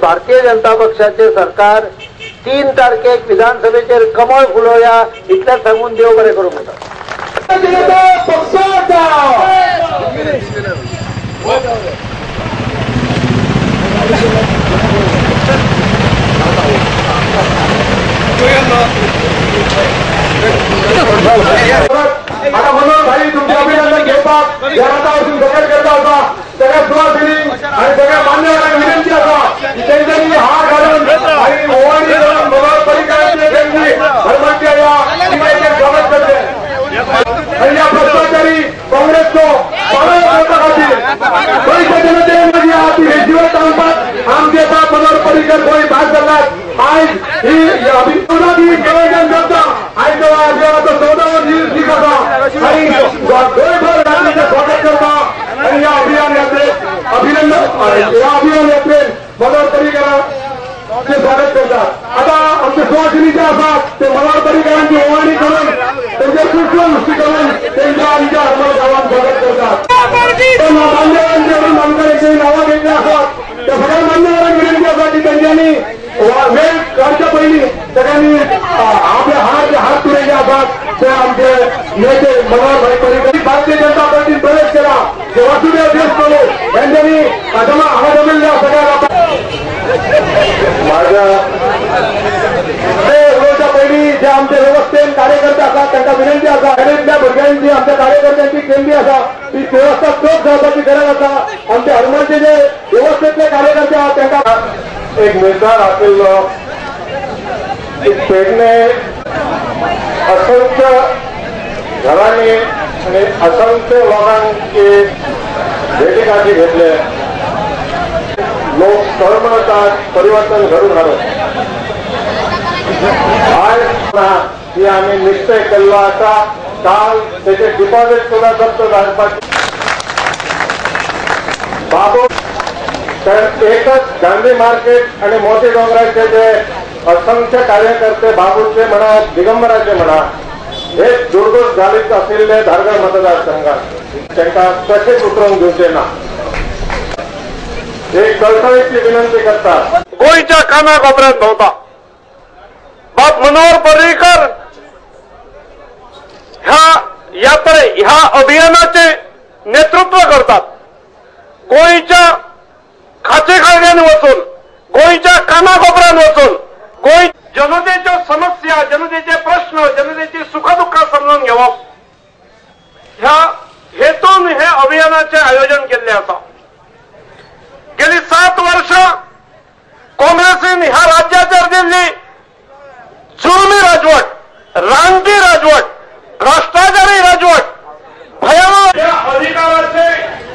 भारतीय जनता पक्षाचे सरकार 3 तारखेक विधानसभेचेर कमळ फुलोवया इतलें सांगून देव बरें करूं म्हणटा। आता मनोहर भाई तुमचे अभिनंदन घेतात जनातापासून सगळ्यात करता होता सगळ्या सुवासिनी आणि सगळ्या मान्यवरांना विनंती असा की त्यांनी हार घालून आणि ओवाळणी करून मनोहर परिकरांचे त्यांनी धर्माच्या या टीमेचे स्वागत करते आणि या भ्रष्टाचारी काँग्रेसको जनतेमध्ये आती रेजिवर सांगतात आमचे मनोहर परिकर कोणी भाग करतात आज ही अभिनंदनाची नियोजन करता आज अभियानाचा 14वा दिवस कसा आणि गोयभर राज्याचे स्वागत करता आणि या अभियानाचे अभिनंदन या अभियान यात्रे मनोहर परिकरांचे स्वागत करतात। आता आमचे सुवासिनीचे असतात ते मनोहर परिकरांची ओवाळणी करून त्यांचे पुष्पवृष्टी करून त्यांच्या आमच्या हरमळ गावात स्वागत करतात। मान्यवरांकडून आमच्याकडे नावं घेतली असतात त्या सगळ्या मान्यवरांना विनंती असतात की त्यांनी वेळ काढच्या पहिली सगळ्यांनी आपले हात तुरेचे असतात ते आमचे नेते मनोहर भाई परिकर भारतीय जनता पार्टीत प्रवेश केला जे वासुदेव देशप्रभू यांनी हा जमलेल्या सगळ्या माझ्या पहिली जे आमचे व्यवस्थेन कार्यकर्ते असतात त्यांना विनंती असा गणेशच्या भुरग्यांची आमच्या कार्यकर्त्यांची केंद्री असा ती व्यवस्था चोख ठेवण्याची गरज असा आमच्या हनुमानचे जे व्यवस्थेतले कार्यकर्ते आहात त्यांना एक निर्धार आशिल्लो पेडणे असंख्य घरांनी आणि असंख्य लोकांची भेटीगाठी घेतले लोक सहमतात परिवर्तन घडून हाडप आज ही आम्ही निश्चय केल्लो आसा काल त्याचे डिपॉझिट सुद्धा जप्त धाडपाची बाबू तर एकच गांधी मार्केट आणि मोती डोंगराचे जे असंख्य कार्यकर्ते बाबूचे म्हणा दिगंबराचे म्हणा हे दुर्दोष घालीत आशिल्ले धारगळ मतदारसंघात त्यांना कशेच उतरवून घेवचे ना एक कळकळीची विनंती करतात। गोयच्या कानाकोपऱ्यात भोवता बाब मनोहर पर्रीकर ह्या अभियानाचे नेतृत्व करतात। गोयच्या खाचेखाळ्यान वचून गोयच्या कानाकोपऱ्यान वचून गोय जनतेच्या समस्या जनतेचे प्रश्न जनतेची सुखदुःख समजून घेवप ह्या हेतून हे अभियानाचे आयोजन केले आसा। गेली 7 वर्ष काँग्रेसीन ह्या राज्याचेर दिल्ली जुलमी राजवट रानटी राजवट भ्रष्टाचारी राजवट भयानक अधिकाराचे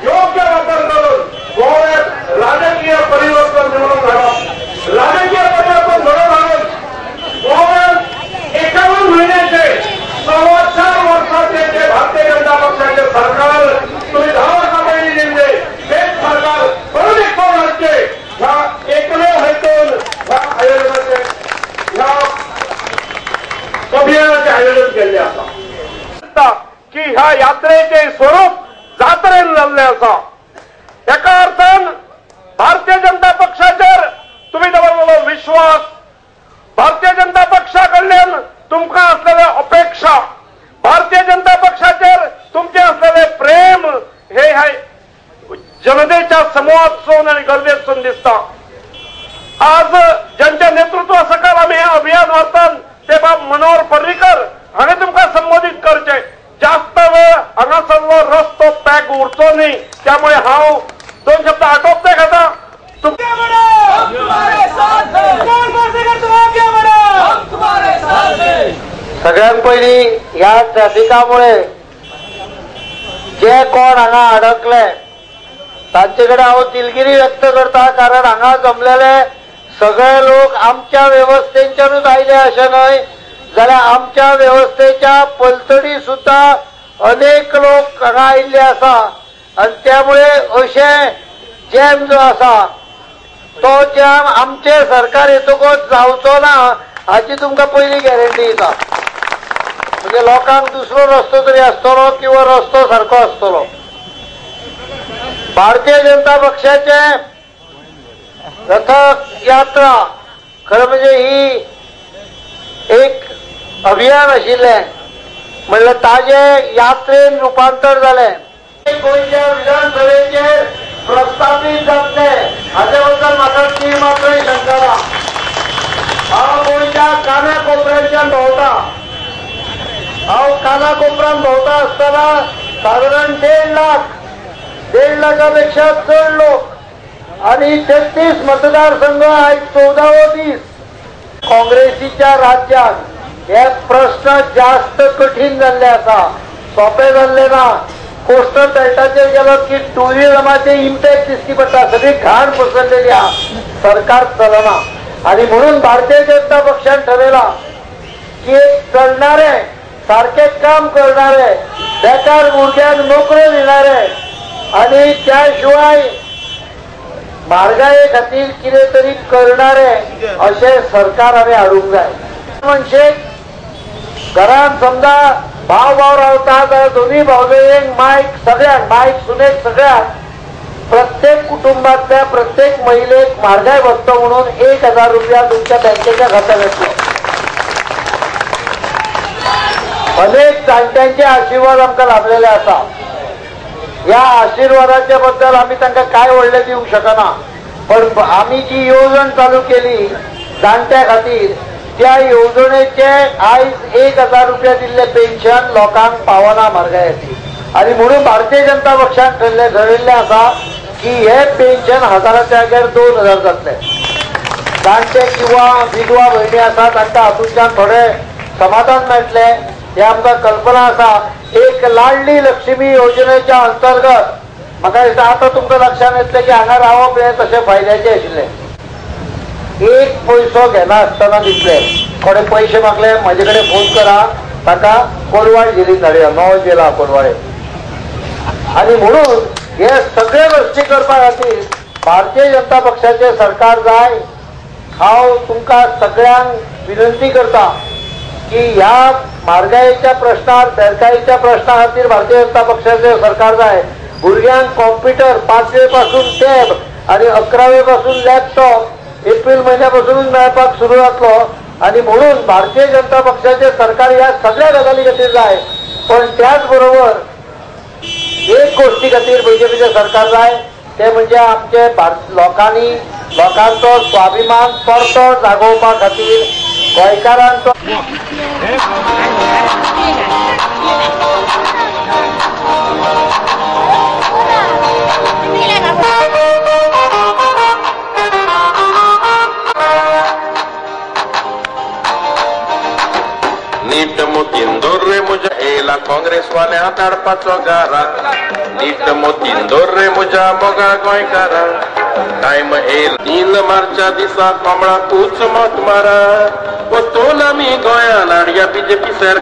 योग्य वापर करून गोव्यात राजकीय परिवर्तन निवडून आणप राजकीय परिवर्तन घडवून आणून गोव्यात 51 महिन्याचे 4.25 वर्षाचे जे भारतीय जनता पक्षाचे सरकार तुम्ही 10 वर्षापैकी नेमले तेच सरकार परत 1 राज्य ह्या एकमेव हेतून ह्या आयोजनाचे ह्या अभियानाचे आयोजन केले असा की ह्या यात्रेचे स्वरूप जात्रेन जाल्ले असा। एका अर्थान भारतीय जनता पक्षाचेर तुम्ही दवरलेलो विश्वास भारतीय जनता पक्षा कडल्यान तुमकां असलेल्या अपेक्षा भारतीय जनता पक्षाचेर तुमचे असलेले प्रेम हे जनतेच्या समूहातसून आणि गर्देतसून दिसता। आज ज्यांच्या नेतृत्वा सकल आम्ही हे अभियान व्हरतात ते बाब मनोहर पर्रीकर हाणे तुमकां संबोधित करचे जास्त वेळ हांगासरलो रस्तो पॅक उरचो न्ही त्यामुळे हांव 2 शब्द आटोपते खाता। सगळ्यात पहिली ह्या ट्रॅफिकामुळे जे कोण हांगा अडकले तांचे कडेन हांव दिलगिरी व्यक्त करता कारण हांगा जमलेले सगळे लोक आमच्या व्यवस्थेच्यानूच आयले अशें न्हय जाल्यार आमच्या व्यवस्थेच्या पलतडी सुद्धा अनेक लोक हांगा आयिल्ले आसा आणि त्यामुळे अशे जॅम जो आसा तो जॅम आमचे सरकार येतकच जावचो ना हाची तुमकां पयली गॅरंटी दिता। म्हणजे लोकांक दुसरो रस्तो तरी आसतलो किंवा रस्तो सारको आसतलो। भारतीय जनता पक्षाचे रथ यात्रा खरं म्हणजे ही एक अभियान आशिल्लें म्हणल्यार ताजे यात्रेन रुपांतर जालें. गोंयच्या विधानसभेचेर प्रस्थापीत जातले हाचे बद्दल म्हाका ती मात्र शंका ना. हांव गोंयच्या कानाकोपऱ्यांच्यान भोंवता. हांव कानाकोपऱ्यान भोंवता आसतना सादारण 1.5 लाखापेक्षा चड लोक आणि 33 मतदारसंघ आयज 14वो दीस. काँग्रेसीच्या राज्यात हे प्रश्न जास्त कठीण जाल्ले आसा, सोपे जाल्ले ना. कोस्टल बेल्टाचेर गेलो की टुरिझमाचे इम्पॅक्ट दिसची पडटा. सगळी घाण पसरलेली आहा, सरकार चलना. आणि म्हणून भारतीय जनता पक्षान ठरयला की एक चलणारे सारखे काम करणारे बेकार भुरग्यांक नोकऱ्यो दिणारे आणि त्या शिवाय म्हारगाये खातीर कितें तरी करणारे अशें सरकार आमी हाडूंक जाय. मनशेक घरांत समजा भाव रावता जाल्यार दोनूय भावजयेक मायक सगळ्यांक, मायक सुनेक सगळ्यांक, प्रत्येक कुटुंबातल्या प्रत्येक महिलेक म्हारगाय भत्तो म्हणून 1000 रुपया तुमच्या बँकेच्या खात्यात येतलो. अनेक जाणट्यांचे आशीर्वाद आमकां लाभलेले आसा. ह्या आशीर्वादाच्या बद्दल आमी तांकां काय व्हडलें दिवंक शकना, पण आमी जी येवजण चालू केली जाणट्या खातीर त्या येवजणेचे आयज 1000 रुपया दिल्ले पेन्शन लोकांक पावना म्हारगायेची. आणि म्हणून भारतीय जनता पक्षान ठरयिल्लें आसा की हे पेन्शन 1000च्या जाग्यार 2000 जातले. जाणटे किंवा विधवा भयणी आसा तांकां हातूंतल्यान थोडे समाधान मेळटले हे आमकां कल्पना आसा. एक लाडली लक्ष्मी योजनेच्या अंतर्गत म्हाका दिसता आतां तुमकां लक्षांत येतलें की हांगा रावप हे तशें फायद्याचें आशिल्लें. एक पयसो घेना आसतना दिसले थोडे पयशे मागले, म्हाजे कडेन फोन करा, ताका कोलवाळ जेलीन धाडया, नवो जेल आहा कोलवाळे. आणि म्हणून हे सगळे गोष्टी करपा खातीर भारतीय जनता पक्षाचे सरकार जाय. हांव तुमकां सगळ्यांक विनंती करता की ह्या म्हारगायेच्या प्रश्नार, बेरकायेच्या प्रश्ना खातीर भारतीय जनता पक्षाचे सरकार जाय. भुरग्यांक कॉम्प्युटर 5वे पासून टॅब आणि 11वे पासून लॅपटॉप एप्रिल म्हयन्यापासूनच मेळपाक सुरू जातलो. आणि म्हणून भारतीय जनता पक्षाचे सरकार ह्या सगळ्या गजाली खातीर जाय. पण त्याच बरोबर एक गोष्टी खातीर बीजेपीचे सरकार जाय, ते म्हणजे आमचे लोकांनी लोकांचो स्वाभिमान परतो जागोवपा खातीर गोंयकारांचो नीट मोतीन दोर रे मुजा येला काँग्रेसवाल्या धाडपाचो घरात. नीट मोतीन दोर रे मुजा मोगा गोंयकारा. टायम येल 3 मार्चा दिसा कोंबळा पूच मत मारा. वतून आमी गोंयान हाडया बीजेपी सरकार.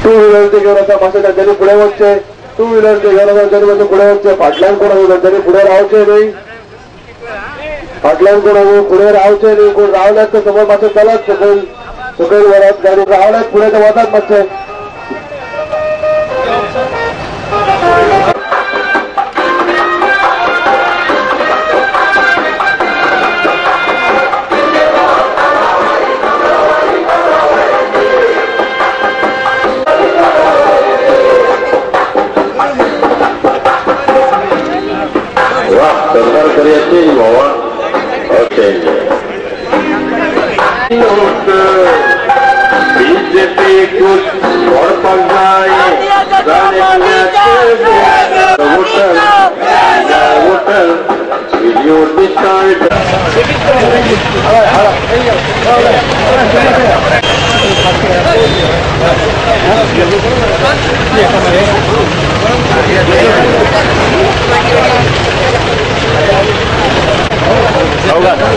टू व्हीलरचे घेऊन आता मासे त्यांनी पुढे वचचे. टू व्हीलरचे घेऊन आता त्यांनी पुढे वचचे. फाटल्यान कोण हवं त्यांनी पुढे रावचे नाही. फाटल्यान कोण हवं पुढे रावचे नाही. कोण रावल्यात तर समोर मासे चलत सकयल वरात गाडी रावल्यात पुढे तर वतात मातशे. सरकार करियाची बाबा बीजेपी व्हरपाक जाय. वोटर व्हिडिओ डिस्कार्ड होगा.